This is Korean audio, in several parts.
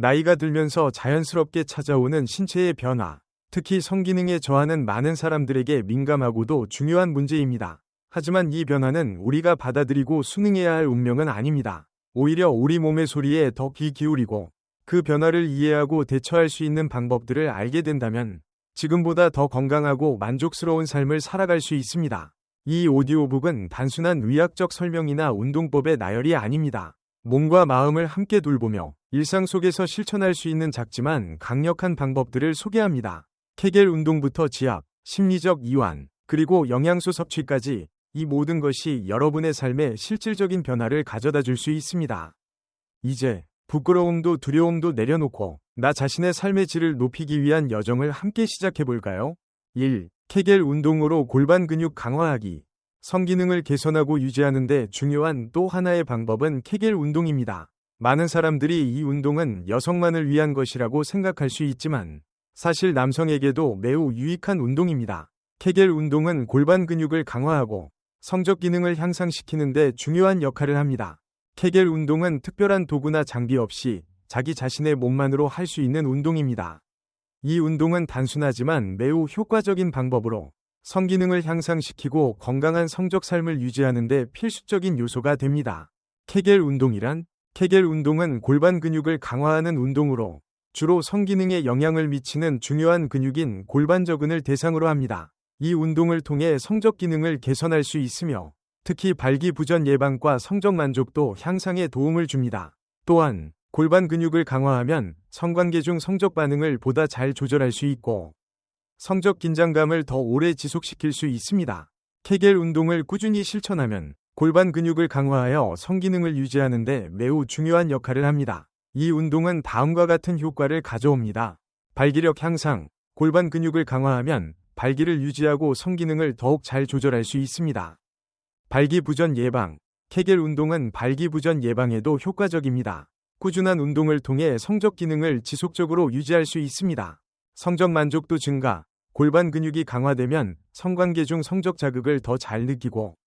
나이가 들면서 자연스럽게 찾아오는 신체의 변화, 특히 성기능에 저하는 많은 사람들에게 민감하고도 중요한 문제입니다. 하지만 이 변화는 우리가 받아들이고 순응해야 할 운명은 아닙니다. 오히려 우리 몸의 소리에 더 귀 기울이고 그 변화를 이해하고 대처할 수 있는 방법들을 알게 된다면 지금보다 더 건강하고 만족스러운 삶을 살아갈 수 있습니다. 이 오디오북은 단순한 의학적 설명이나 운동법의 나열이 아닙니다. 몸과 마음을 함께 돌보며 일상 속에서 실천할 수 있는 작지만 강력한 방법들을 소개합니다. 케겔 운동부터 지압, 심리적 이완, 그리고 영양소 섭취까지 이 모든 것이 여러분의 삶에 실질적인 변화를 가져다 줄 수 있습니다. 이제 부끄러움도 두려움도 내려놓고 나 자신의 삶의 질을 높이기 위한 여정을 함께 시작해볼까요? 1. 케겔 운동으로 골반 근육 강화하기. 성기능을 개선하고 유지하는 데 중요한 또 하나의 방법은 케겔 운동입니다. 많은 사람들이 이 운동은 여성만을 위한 것이라고 생각할 수 있지만 사실 남성에게도 매우 유익한 운동입니다. 케겔 운동은 골반 근육을 강화하고 성적 기능을 향상시키는 데 중요한 역할을 합니다. 케겔 운동은 특별한 도구나 장비 없이 자기 자신의 몸만으로 할 수 있는 운동입니다. 이 운동은 단순하지만 매우 효과적인 방법으로 성기능을 향상시키고 건강한 성적 삶을 유지하는 데 필수적인 요소가 됩니다. 케겔 운동이란? 케겔 운동은 골반 근육을 강화하는 운동으로 주로 성기능에 영향을 미치는 중요한 근육인 골반저근을 대상으로 합니다. 이 운동을 통해 성적 기능을 개선할 수 있으며 특히 발기부전 예방과 성적 만족도 향상에 도움을 줍니다. 또한 골반 근육을 강화하면 성관계 중 성적 반응을 보다 잘 조절할 수 있고 성적 긴장감을 더 오래 지속시킬 수 있습니다. 케겔 운동을 꾸준히 실천하면 골반 근육을 강화하여 성기능을 유지하는 데 매우 중요한 역할을 합니다. 이 운동은 다음과 같은 효과를 가져옵니다. 발기력 향상. 골반 근육을 강화하면 발기를 유지하고 성기능을 더욱 잘 조절할 수 있습니다. 발기부전 예방. 케겔 운동은 발기부전 예방에도 효과적입니다. 꾸준한 운동을 통해 성적 기능을 지속적으로 유지할 수 있습니다. 성적 만족도 증가. 골반 근육이 강화되면 성관계 중 성적 자극을 더 잘 느끼고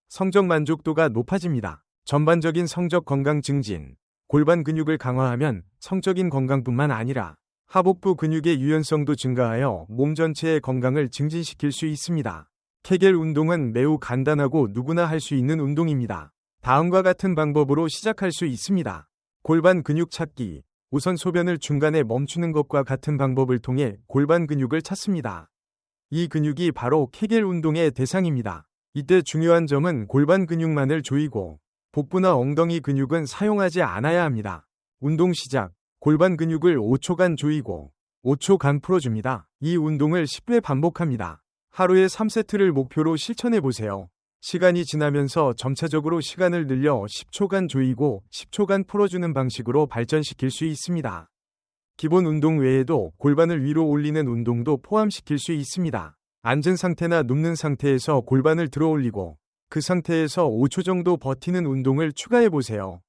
성적 만족도가 높아집니다. 전반적인 성적 건강 증진. 골반 근육을 강화하면 성적인 건강뿐만 아니라 하복부 근육의 유연성도 증가하여 몸 전체의 건강을 증진시킬 수 있습니다. 케겔 운동은 매우 간단하고 누구나 할 수 있는 운동입니다. 다음과 같은 방법으로 시작할 수 있습니다. 골반 근육 찾기. 우선 소변을 중간에 멈추는 것과 같은 방법을 통해 골반 근육을 찾습니다. 이 근육이 바로 케겔 운동의 대상입니다. 이때 중요한 점은 골반 근육만을 조이고 복부나 엉덩이 근육은 사용하지 않아야 합니다. 운동 시작. 골반 근육을 5초간 조이고 5초간 풀어줍니다. 이 운동을 10회 반복합니다. 하루에 3세트를 목표로 실천해보세요. 시간이 지나면서 점차적으로 시간을 늘려 10초간 조이고 10초간 풀어주는 방식으로 발전시킬 수 있습니다. 기본 운동 외에도 골반을 위로 올리는 운동도 포함시킬 수 있습니다. 앉은 상태나 눕는 상태에서 골반을 들어 올리고 그 상태에서 5초 정도 버티는 운동을 추가해보세요.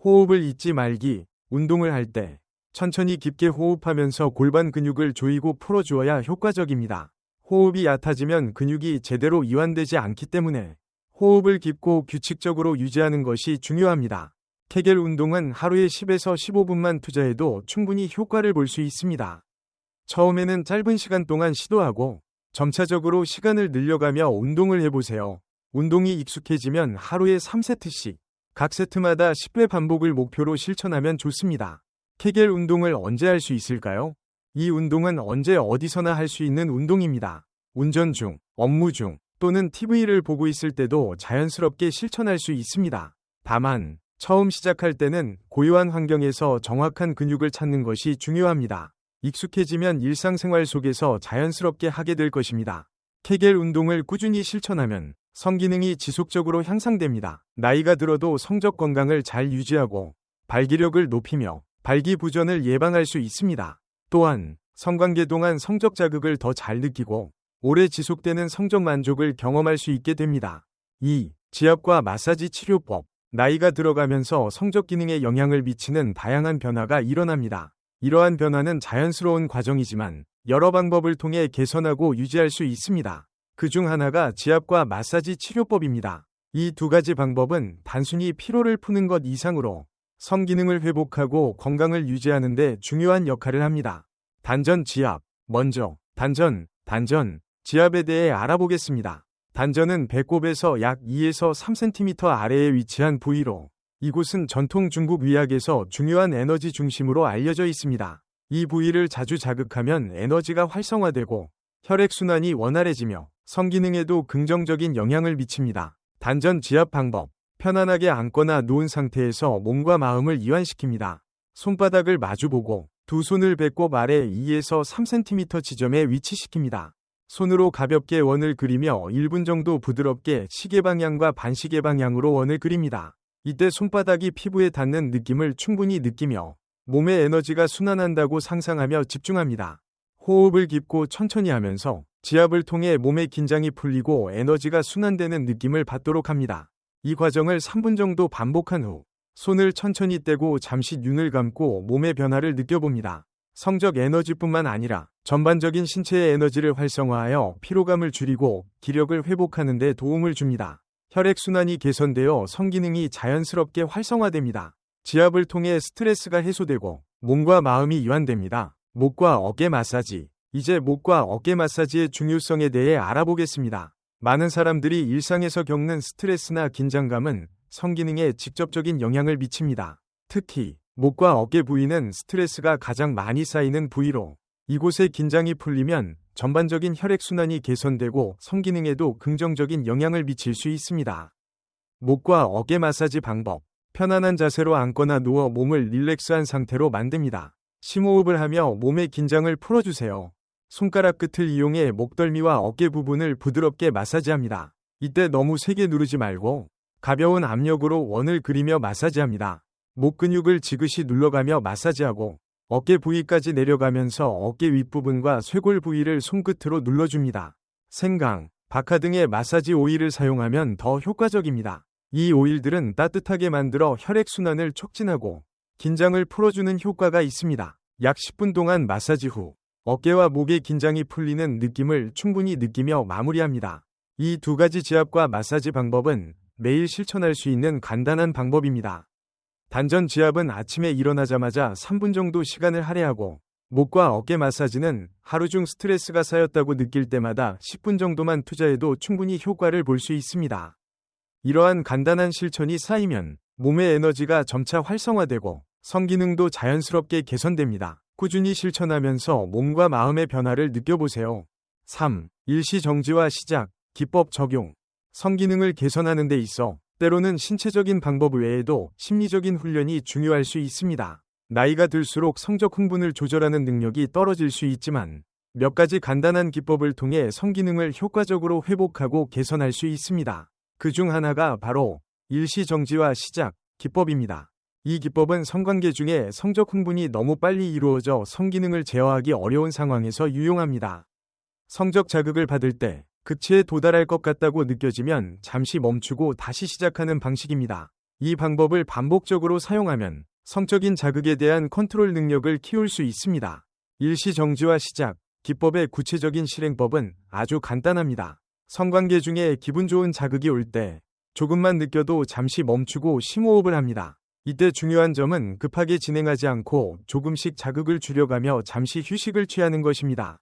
호흡을 잊지 말기. 운동을 할 때 천천히 깊게 호흡하면서 골반 근육을 조이고 풀어주어야 효과적입니다. 호흡이 얕아지면 근육이 제대로 이완되지 않기 때문에 호흡을 깊고 규칙적으로 유지하는 것이 중요합니다. 케겔 운동은 하루에 10에서 15분만 투자해도 충분히 효과를 볼 수 있습니다. 처음에는 짧은 시간 동안 시도하고 점차적으로 시간을 늘려가며 운동을 해보세요. 운동이 익숙해지면 하루에 3세트씩 각 세트마다 10회 반복을 목표로 실천하면 좋습니다. 케겔 운동을 언제 할 수 있을까요? 이 운동은 언제 어디서나 할 수 있는 운동입니다. 운전 중, 업무 중, 또는 TV를 보고 있을 때도 자연스럽게 실천할 수 있습니다. 다만 처음 시작할 때는 고요한 환경에서 정확한 근육을 찾는 것이 중요합니다. 익숙해지면 일상생활 속에서 자연스럽게 하게 될 것입니다. 케겔 운동을 꾸준히 실천하면 성기능이 지속적으로 향상됩니다. 나이가 들어도 성적 건강을 잘 유지하고 발기력을 높이며 발기부전을 예방할 수 있습니다. 또한 성관계 동안 성적 자극을 더 잘 느끼고 오래 지속되는 성적 만족을 경험할 수 있게 됩니다. 2. 지압과 마사지 치료법. 나이가 들어가면서 성적 기능에 영향을 미치는 다양한 변화가 일어납니다. 이러한 변화는 자연스러운 과정이지만 여러 방법을 통해 개선하고 유지할 수 있습니다. 그중 하나가 지압과 마사지 치료법입니다. 이 두 가지 방법은 단순히 피로를 푸는 것 이상으로 성기능을 회복하고 건강을 유지하는 데 중요한 역할을 합니다. 단전 지압. 먼저 단전, 지압에 대해 알아보겠습니다. 단전은 배꼽에서 약 2에서 3cm 아래에 위치한 부위로 이곳은 전통 중국 의학에서 중요한 에너지 중심으로 알려져 있습니다. 이 부위를 자주 자극하면 에너지가 활성화되고 혈액순환이 원활해지며 성기능에도 긍정적인 영향을 미칩니다. 단전 지압 방법. 편안하게 앉거나 누운 상태에서 몸과 마음을 이완시킵니다. 손바닥을 마주보고 두 손을 배꼽 아래 2에서 3cm 지점에 위치시킵니다. 손으로 가볍게 원을 그리며 1분 정도 부드럽게 시계 방향과 반시계 방향으로 원을 그립니다. 이때 손바닥이 피부에 닿는 느낌을 충분히 느끼며 몸의 에너지가 순환한다고 상상하며 집중합니다. 호흡을 깊고 천천히 하면서 지압을 통해 몸의 긴장이 풀리고 에너지가 순환되는 느낌을 받도록 합니다. 이 과정을 3분 정도 반복한 후 손을 천천히 떼고 잠시 눈을 감고 몸의 변화를 느껴봅니다. 성적 에너지뿐만 아니라 전반적인 신체의 에너지를 활성화하여 피로감을 줄이고 기력을 회복하는 데 도움을 줍니다. 혈액순환이 개선되어 성기능이 자연스럽게 활성화됩니다. 지압을 통해 스트레스가 해소되고 몸과 마음이 이완됩니다. 목과 어깨 마사지. 이제 목과 어깨 마사지의 중요성에 대해 알아보겠습니다. 많은 사람들이 일상에서 겪는 스트레스나 긴장감은 성기능에 직접적인 영향을 미칩니다. 특히 목과 어깨 부위는 스트레스가 가장 많이 쌓이는 부위로 이곳의 긴장이 풀리면 전반적인 혈액순환이 개선되고 성기능에도 긍정적인 영향을 미칠 수 있습니다. 목과 어깨 마사지 방법. 편안한 자세로 앉거나 누워 몸을 릴렉스한 상태로 만듭니다. 심호흡을 하며 몸의 긴장을 풀어주세요. 손가락 끝을 이용해 목덜미와 어깨 부분을 부드럽게 마사지합니다. 이때 너무 세게 누르지 말고 가벼운 압력으로 원을 그리며 마사지합니다. 목 근육을 지그시 눌러가며 마사지하고 어깨 부위까지 내려가면서 어깨 윗부분과 쇄골 부위를 손끝으로 눌러줍니다. 생강, 박하 등의 마사지 오일을 사용하면 더 효과적입니다. 이 오일들은 따뜻하게 만들어 혈액순환을 촉진하고 긴장을 풀어주는 효과가 있습니다. 약 10분 동안 마사지 후 어깨와 목의 긴장이 풀리는 느낌을 충분히 느끼며 마무리합니다. 이 두 가지 지압과 마사지 방법은 매일 실천할 수 있는 간단한 방법입니다. 단전 지압은 아침에 일어나자마자 3분 정도 시간을 할애하고 목과 어깨 마사지는 하루 중 스트레스가 쌓였다고 느낄 때마다 10분 정도만 투자해도 충분히 효과를 볼 수 있습니다. 이러한 간단한 실천이 쌓이면 몸의 에너지가 점차 활성화되고 성기능도 자연스럽게 개선됩니다. 꾸준히 실천하면서 몸과 마음의 변화를 느껴보세요. 3. 일시정지와 시작, 기법 적용. 성기능을 개선하는 데 있어 때로는 신체적인 방법 외에도 심리적인 훈련이 중요할 수 있습니다. 나이가 들수록 성적 흥분을 조절하는 능력이 떨어질 수 있지만 몇 가지 간단한 기법을 통해 성기능을 효과적으로 회복하고 개선할 수 있습니다. 그 중 하나가 바로 일시정지와 시작, 기법입니다. 이 기법은 성관계 중에 성적 흥분이 너무 빨리 이루어져 성기능을 제어하기 어려운 상황에서 유용합니다. 성적 자극을 받을 때 극치에 도달할 것 같다고 느껴지면 잠시 멈추고 다시 시작하는 방식입니다. 이 방법을 반복적으로 사용하면 성적인 자극에 대한 컨트롤 능력을 키울 수 있습니다. 일시정지와 시작, 기법의 구체적인 실행법은 아주 간단합니다. 성관계 중에 기분 좋은 자극이 올 때 조금만 느껴도 잠시 멈추고 심호흡을 합니다. 이때 중요한 점은 급하게 진행하지 않고 조금씩 자극을 줄여가며 잠시 휴식을 취하는 것입니다.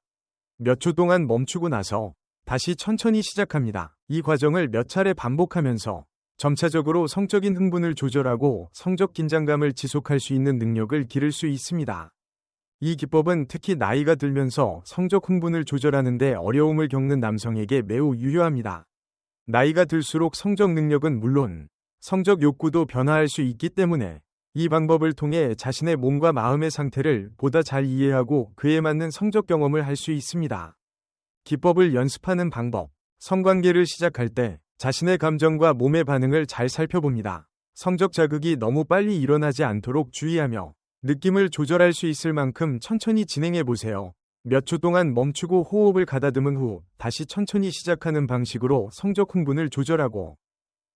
몇 초 동안 멈추고 나서 다시 천천히 시작합니다. 이 과정을 몇 차례 반복하면서 점차적으로 성적인 흥분을 조절하고 성적 긴장감을 지속할 수 있는 능력을 기를 수 있습니다. 이 기법은 특히 나이가 들면서 성적 흥분을 조절하는 데 어려움을 겪는 남성에게 매우 유효합니다. 나이가 들수록 성적 능력은 물론 성적 욕구도 변화할 수 있기 때문에 이 방법을 통해 자신의 몸과 마음의 상태를 보다 잘 이해하고 그에 맞는 성적 경험을 할 수 있습니다. 기법을 연습하는 방법. 성관계를 시작할 때 자신의 감정과 몸의 반응을 잘 살펴봅니다. 성적 자극이 너무 빨리 일어나지 않도록 주의하며 느낌을 조절할 수 있을 만큼 천천히 진행해 보세요. 몇 초 동안 멈추고 호흡을 가다듬은 후 다시 천천히 시작하는 방식으로 성적 흥분을 조절하고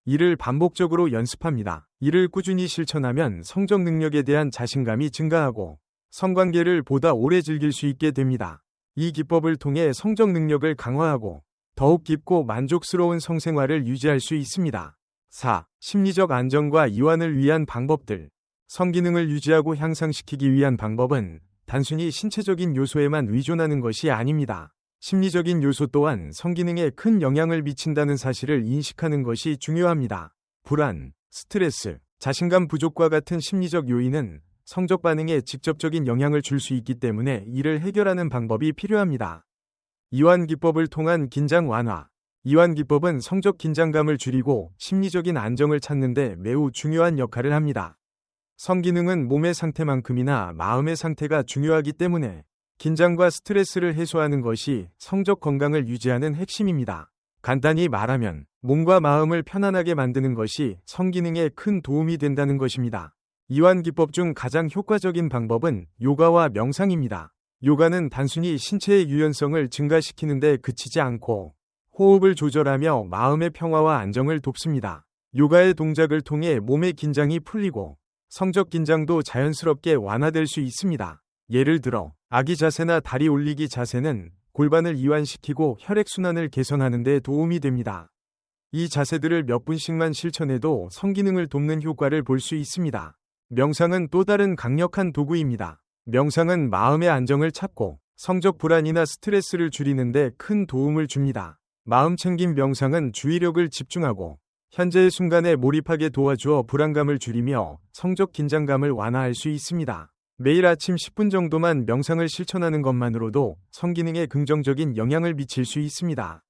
이를 반복적으로 연습합니다. 이를 꾸준히 실천하면 성적 능력에 대한 자신감이 증가하고 성관계를 보다 오래 즐길 수 있게 됩니다. 이 기법을 통해 성적 능력을 강화하고 더욱 깊고 만족스러운 성생활을 유지할 수 있습니다. 4. 심리적 안정과 이완을 위한 방법들. 성기능을 유지하고 향상시키기 위한 방법은 단순히 신체적인 요소에만 의존하는 것이 아닙니다. 심리적인 요소 또한 성기능에 큰 영향을 미친다는 사실을 인식하는 것이 중요합니다. 불안, 스트레스, 자신감 부족과 같은 심리적 요인은 성적 반응에 직접적인 영향을 줄 수 있기 때문에 이를 해결하는 방법이 필요합니다. 이완 기법을 통한 긴장 완화. 이완 기법은 성적 긴장감을 줄이고 심리적인 안정을 찾는 데 매우 중요한 역할을 합니다. 성기능은 몸의 상태만큼이나 마음의 상태가 중요하기 때문에 긴장과 스트레스를 해소하는 것이 성적 건강을 유지하는 핵심입니다. 간단히 말하면 몸과 마음을 편안하게 만드는 것이 성기능에 큰 도움이 된다는 것입니다. 이완 기법 중 가장 효과적인 방법은 요가와 명상입니다. 요가는 단순히 신체의 유연성을 증가시키는 데 그치지 않고 호흡을 조절하며 마음의 평화와 안정을 돕습니다. 요가의 동작을 통해 몸의 긴장이 풀리고 성적 긴장도 자연스럽게 완화될 수 있습니다. 예를 들어 아기 자세나 다리 올리기 자세는 골반을 이완시키고 혈액순환을 개선하는 데 도움이 됩니다. 이 자세들을 몇 분씩만 실천해도 성기능을 돕는 효과를 볼 수 있습니다. 명상은 또 다른 강력한 도구입니다. 명상은 마음의 안정을 찾고 성적 불안이나 스트레스를 줄이는 데 큰 도움을 줍니다. 마음챙김 명상은 주의력을 집중하고 현재의 순간에 몰입하게 도와주어 불안감을 줄이며 성적 긴장감을 완화할 수 있습니다. 매일 아침 10분 정도만 명상을 실천하는 것만으로도 성기능에 긍정적인 영향을 미칠 수 있습니다.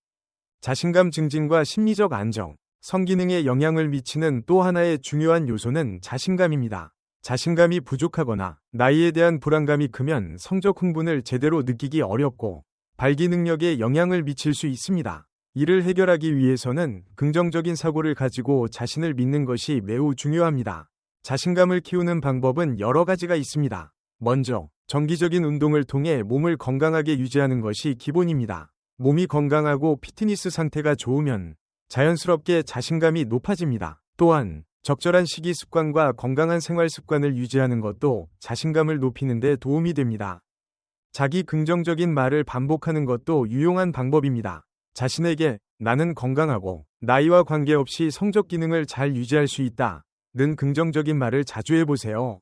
자신감 증진과 심리적 안정. 성기능에 영향을 미치는 또 하나의 중요한 요소는 자신감입니다. 자신감이 부족하거나 나이에 대한 불안감이 크면 성적 흥분을 제대로 느끼기 어렵고 발기 능력에 영향을 미칠 수 있습니다. 이를 해결하기 위해서는 긍정적인 사고를 가지고 자신을 믿는 것이 매우 중요합니다. 자신감을 키우는 방법은 여러 가지가 있습니다. 먼저, 정기적인 운동을 통해 몸을 건강하게 유지하는 것이 기본입니다. 몸이 건강하고 피트니스 상태가 좋으면 자연스럽게 자신감이 높아집니다. 또한, 적절한 식이 습관과 건강한 생활 습관을 유지하는 것도 자신감을 높이는 데 도움이 됩니다. 자기 긍정적인 말을 반복하는 것도 유용한 방법입니다. 자신에게 나는 건강하고 나이와 관계없이 성적 기능을 잘 유지할 수 있다. 는 긍정적인 말을 자주 해보세요.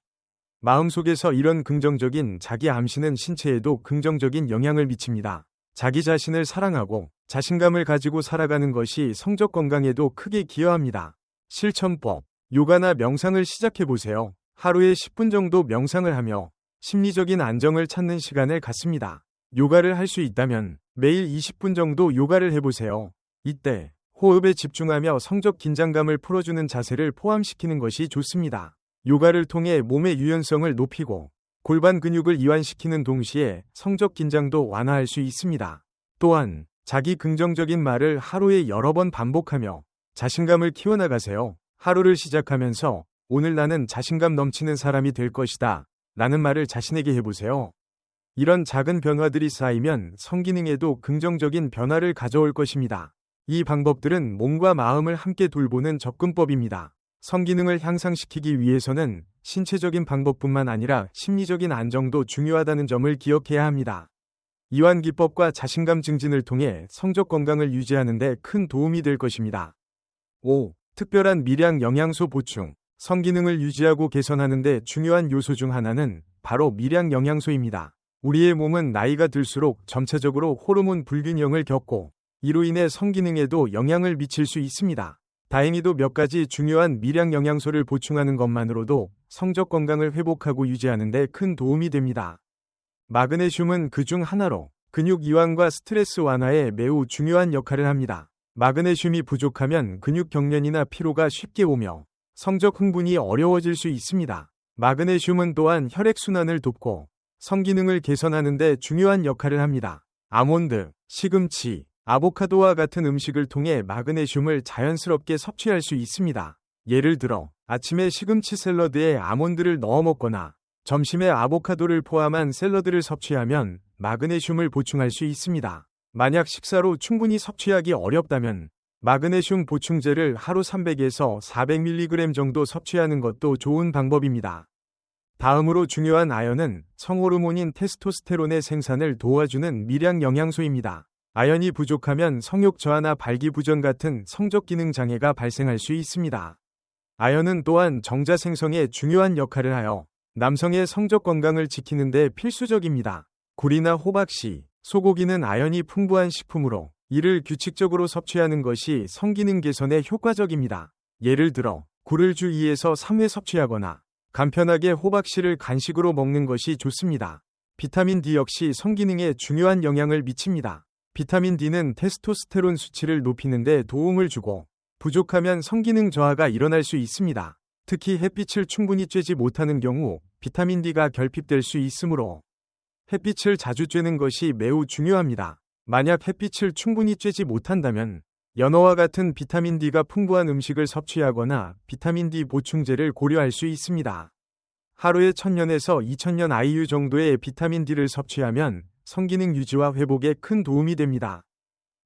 마음속에서 이런 긍정적인 자기 암시는 신체에도 긍정적인 영향을 미칩니다. 자기 자신을 사랑하고 자신감을 가지고 살아가는 것이 성적 건강에도 크게 기여합니다. 실천법. 요가나 명상을 시작해보세요. 하루에 10분 정도 명상을 하며 심리적인 안정을 찾는 시간을 갖습니다. 요가를 할 수 있다면 매일 20분 정도 요가를 해보세요. 이때 호흡에 집중하며 성적 긴장감을 풀어주는 자세를 포함시키는 것이 좋습니다. 요가를 통해 몸의 유연성을 높이고 골반 근육을 이완시키는 동시에 성적 긴장도 완화할 수 있습니다. 또한 자기 긍정적인 말을 하루에 여러 번 반복하며 자신감을 키워나가세요. 하루를 시작하면서 오늘 나는 자신감 넘치는 사람이 될 것이다. 라는 말을 자신에게 해보세요. 이런 작은 변화들이 쌓이면 성기능에도 긍정적인 변화를 가져올 것입니다. 이 방법들은 몸과 마음을 함께 돌보는 접근법입니다. 성기능을 향상시키기 위해서는 신체적인 방법뿐만 아니라 심리적인 안정도 중요하다는 점을 기억해야 합니다. 이완 기법과 자신감 증진을 통해 성적 건강을 유지하는 데 큰 도움이 될 것입니다. 5. 특별한 미량 영양소 보충. 성기능을 유지하고 개선하는 데 중요한 요소 중 하나는 바로 미량 영양소입니다. 우리의 몸은 나이가 들수록 점차적으로 호르몬 불균형을 겪고 이로 인해 성기능에도 영향을 미칠 수 있습니다. 다행히도 몇 가지 중요한 미량 영양소를 보충하는 것만으로도 성적 건강을 회복하고 유지하는 데 큰 도움이 됩니다. 마그네슘은 그 중 하나로 근육 이완과 스트레스 완화에 매우 중요한 역할을 합니다. 마그네슘이 부족하면 근육 경련이나 피로가 쉽게 오며 성적 흥분이 어려워질 수 있습니다. 마그네슘은 또한 혈액순환을 돕고 성기능을 개선하는 데 중요한 역할을 합니다. 아몬드, 시금치, 아보카도와 같은 음식을 통해 마그네슘을 자연스럽게 섭취할 수 있습니다. 예를 들어 아침에 시금치 샐러드에 아몬드를 넣어 먹거나 점심에 아보카도를 포함한 샐러드를 섭취하면 마그네슘을 보충할 수 있습니다. 만약 식사로 충분히 섭취하기 어렵다면 마그네슘 보충제를 하루 300에서 400mg 정도 섭취하는 것도 좋은 방법입니다. 다음으로 중요한 아연은 성호르몬인 테스토스테론의 생산을 도와주는 미량 영양소입니다. 아연이 부족하면 성욕 저하나 발기부전 같은 성적 기능 장애가 발생할 수 있습니다. 아연은 또한 정자 생성에 중요한 역할을 하여 남성의 성적 건강을 지키는 데 필수적입니다. 굴이나 호박씨, 소고기는 아연이 풍부한 식품으로 이를 규칙적으로 섭취하는 것이 성기능 개선에 효과적입니다. 예를 들어 굴을 주 2에서 3회 섭취하거나 간편하게 호박씨를 간식으로 먹는 것이 좋습니다. 비타민 D 역시 성기능에 중요한 영향을 미칩니다. 비타민 D는 테스토스테론 수치를 높이는 데 도움을 주고 부족하면 성기능 저하가 일어날 수 있습니다. 특히 햇빛을 충분히 쬐지 못하는 경우 비타민 D가 결핍될 수 있으므로 햇빛을 자주 쬐는 것이 매우 중요합니다. 만약 햇빛을 충분히 쬐지 못한다면 연어와 같은 비타민 D가 풍부한 음식을 섭취하거나 비타민 D 보충제를 고려할 수 있습니다. 하루에 1000년에서 2000년 IU 정도의 비타민 D를 섭취하면 성기능 유지와 회복에 큰 도움이 됩니다.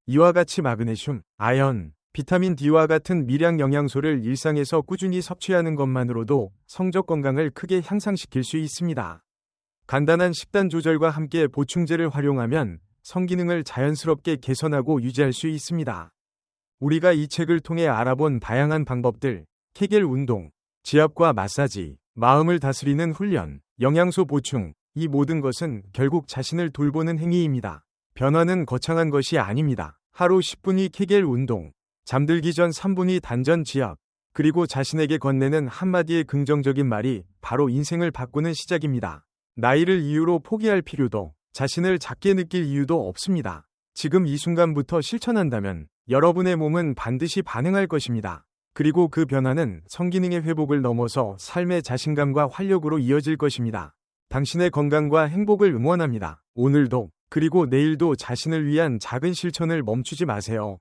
이와 같이 마그네슘, 아연, 비타민 D와 같은 미량 영양소를 일상에서 꾸준히 섭취하는 것만으로도 성적 건강을 크게 향상시킬 수 있습니다. 간단한 식단 조절과 함께 보충제를 활용하면 성기능을 자연스럽게 개선하고 유지할 수 있습니다. 우리가 이 책을 통해 알아본 다양한 방법들, 케겔 운동, 지압과 마사지, 마음을 다스리는 훈련, 영양소 보충, 이 모든 것은 결국 자신을 돌보는 행위입니다. 변화는 거창한 것이 아닙니다. 하루 10분이 케겔 운동, 잠들기 전 3분이 단전 지압, 그리고 자신에게 건네는 한마디의 긍정적인 말이 바로 인생을 바꾸는 시작입니다. 나이를 이유로 포기할 필요도, 자신을 작게 느낄 이유도 없습니다. 지금 이 순간부터 실천한다면 여러분의 몸은 반드시 반응할 것입니다. 그리고 그 변화는 성기능의 회복을 넘어서 삶의 자신감과 활력으로 이어질 것입니다. 당신의 건강과 행복을 응원합니다. 오늘도, 그리고 내일도 자신을 위한 작은 실천을 멈추지 마세요.